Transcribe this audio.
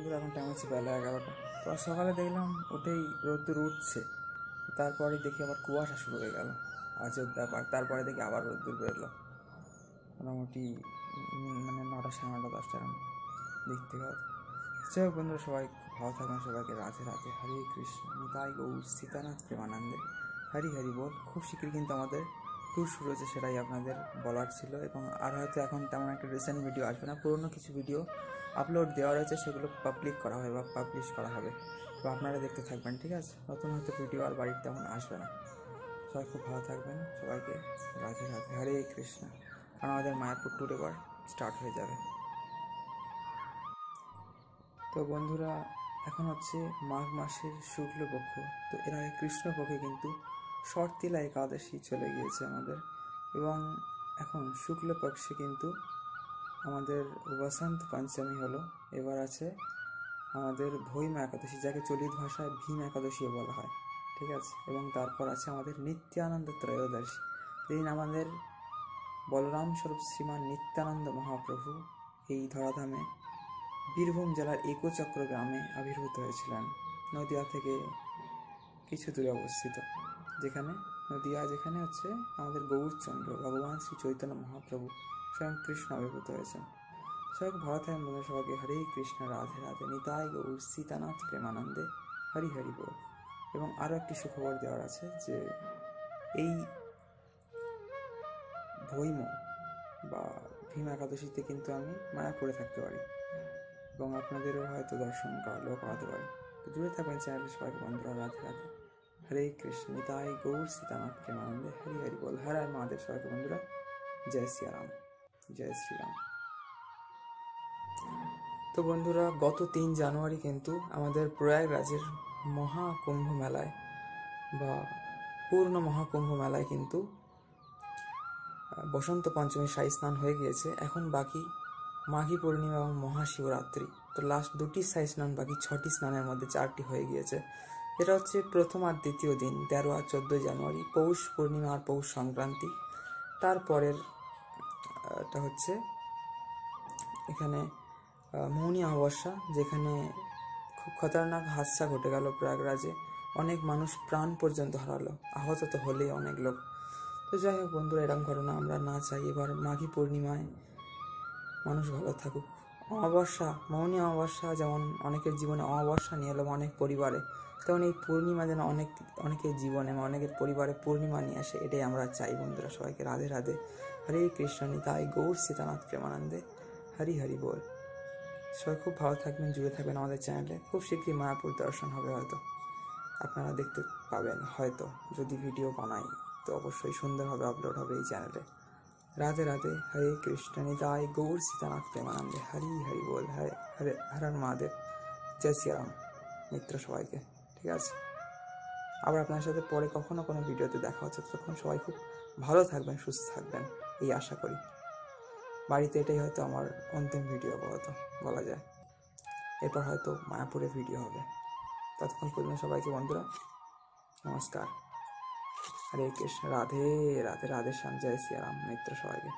বন্ধুরা এখন টাইম হচ্ছে বেলা 11টা। তো সকালে দেখলাম উঠেই রোদ্দুর উঠছে, তারপরে দেখি আবার কুয়াশা শুরু হয়ে গেল, আজব ব্যাপার। তারপরে দেখি আবার রোদ্দুর বেরোলো মোটামুটি মানে 9টা, 9:30, 10টা দেখতে পাওয়া। যাই হোক বন্ধুরা, সবাই খুব ভালো থাকবেন, সবাইকে রাধে রাধে, হরে কৃষ্ণ, নিতাই গৌর সীতানাথ প্রেমানন্দে, হরি হরি বল। খুব শীঘ্রই কিন্তু আমাদের ট্যুর শুরু হয়েছে, সেটাই আপনাদের বলার ছিল। এবং আর হয়তো এখন তেমন একটা রিসেন্ট ভিডিও আসবে না, পুরনো কিছু ভিডিও আপলোড দেওয়া রয়েছে, সেগুলো পাবলিক করা হবে বা পাবলিশ করা হবে, তো আপনারা দেখতে থাকবেন, ঠিক আছে? নতুন হয়তো ভিডিও আর বাড়িতে তেমন আসবে না। সবাই খুব ভালো থাকবেন, সবাইকে রাধে রাধে, হরে কৃষ্ণ। কারণ আমাদের মায়াপুর ট্যুর এবার স্টার্ট হয়ে যাবে। তো বন্ধুরা, এখন হচ্ছে মাঘ মাসের শুক্লপক্ষ। তো এর আগে কৃষ্ণপক্ষে কিন্তু শর্তিলা একাদশী চলে গিয়েছে আমাদের, এবং এখন শুক্লপক্ষে কিন্তু আমাদের বসন্ত পঞ্চমী হলো। এবার আছে আমাদের ভৈমা একাদশী, যাকে চলিত ভাষায় ভীম একাদশীও বলা হয়, ঠিক আছে? এবং তারপর আছে আমাদের নিত্যানন্দ ত্রয়োদশী। এদিন আমাদের বলরাম স্বরূপ শ্রীমান নিত্যানন্দ মহাপ্রভু এই ধরাধামে বীরভূম জেলার একচক্র গ্রামে আবির্ভূত হয়েছিলেন, নদিয়া থেকে কিছু দূরে অবস্থিত। যেখানে হচ্ছে আমাদের গৌরচন্দ্র ভগবান শ্রী চৈতন্য মহাপ্রভু স্বয়ং কৃষ্ণ আবির্ভূত হয়েছেন। সবাই ভালো থাকেন বন্ধুরা, সবাইকে হরে কৃষ্ণ, রাধে রাধে, নিতাই গৌর সীতানাথ প্রেমানন্দে, হরি হরি বল। এবং আরও একটি সুখবর দেওয়ার আছে যে এই ভৈম বা ভীম একাদশীতে কিন্তু আমি মায়াপুরে থাকতে পারি, এবং আপনাদেরও হয়তো দর্শন করাতে পারি। তো জুড়ে থাকবেন চ্যানেলে, সবাইকে বন্ধুরা রাধে রাধে, হরে কৃষ্ণ, নিতাই গৌর সীতানাথ প্রেমানন্দে, হরি হরি বল। হর হর মহাদেব। সবাইকে বন্ধুরা জয় শ্রীরাম, জয় শ্রীরাম। তো বন্ধুরা, গত 3 জানুয়ারি কিন্তু আমাদের প্রয়াগরাজের মহাকুম্ভ মেলায় বা পূর্ণ মহাকুম্ভ মেলায় কিন্তু বসন্ত পঞ্চমী সাই স্নান হয়ে গিয়েছে। এখন বাকি মাঘী পূর্ণিমা এবং মহাশিবরাত্রি। তো লাস্ট 2টি সাই স্নান বাকি, 6টি স্নানের মধ্যে 4টি হয়ে গিয়েছে। এটা হচ্ছে প্রথম আর দ্বিতীয় দিন, 13 আর 14 জানুয়ারি, পৌষ পূর্ণিমা আর পৌষ সংক্রান্তি। তারপরের টা হচ্ছে এখানে মৌনী অমাবস্যা, যেখানে খুব খতরনাক হাদসা ঘটে গেল প্রয়াগরাজে, অনেক মানুষ প্রাণ পর্যন্ত হারালো, আহত তো হলেই অনেক লোক। তো যাই হোক বন্ধুরা, এরকম ঘটনা আমরা না চাই। এবার মাঘী পূর্ণিমায় মানুষ ভালো থাকুক। অমাবস্যা, মৌনী অমাবস্যা যেমন অনেকের জীবনে অমাবস্যা নিয়ে এলো অনেক পরিবারে, তেমন এই পূর্ণিমা যেন অনেকের জীবনে, অনেকের পরিবারে পূর্ণিমা নিয়ে আসে, এটাই আমরা চাই বন্ধুরা। সবাইকে রাধে রাধে, হরে কৃষ্ণ, নিতাই গৌর সীতানাথ প্রেমানন্দে, হরি হরি বল। সবাই খুব ভালো থাকবেন, জুড়ে থাকবেন আমাদের চ্যানেলে। খুব শীঘ্রই মায়াপুর দর্শন হবে, হয়তো আপনারা দেখতে পাবেন, হয়তো যদি ভিডিও বানাই তো অবশ্যই সুন্দরভাবে আপলোড হবে এই চ্যানেলে। রাধে রাধে, হরে কৃষ্ণ, নিতাই গৌর সীতানাথ প্রেমানন্দে, হরি হরি বল। হরে হরে, হর হর মহাদেব, জয় শ্রীরাম মিত্র সবাইকে, ঠিক আছে? আবার আপনার সাথে পরে কখনো কোনো ভিডিওতে দেখা হচ্ছে, তখন সবাই খুব ভালো থাকবেন, সুস্থ থাকবেন, এই আশা করি। বাড়িতে এটাই হয়তো আমার অন্তিম ভিডিও বলা যায়। এরপর হয়তো মায়াপুরে ভিডিও হবে। ততক্ষণ পর্যন্ত সবাইকে বন্ধুরা নমস্কার, হরে কৃষ্ণ, রাধে রাধে, রাধে শ্যাম, জয় শ্রীরাম মিত্র সবাইকে।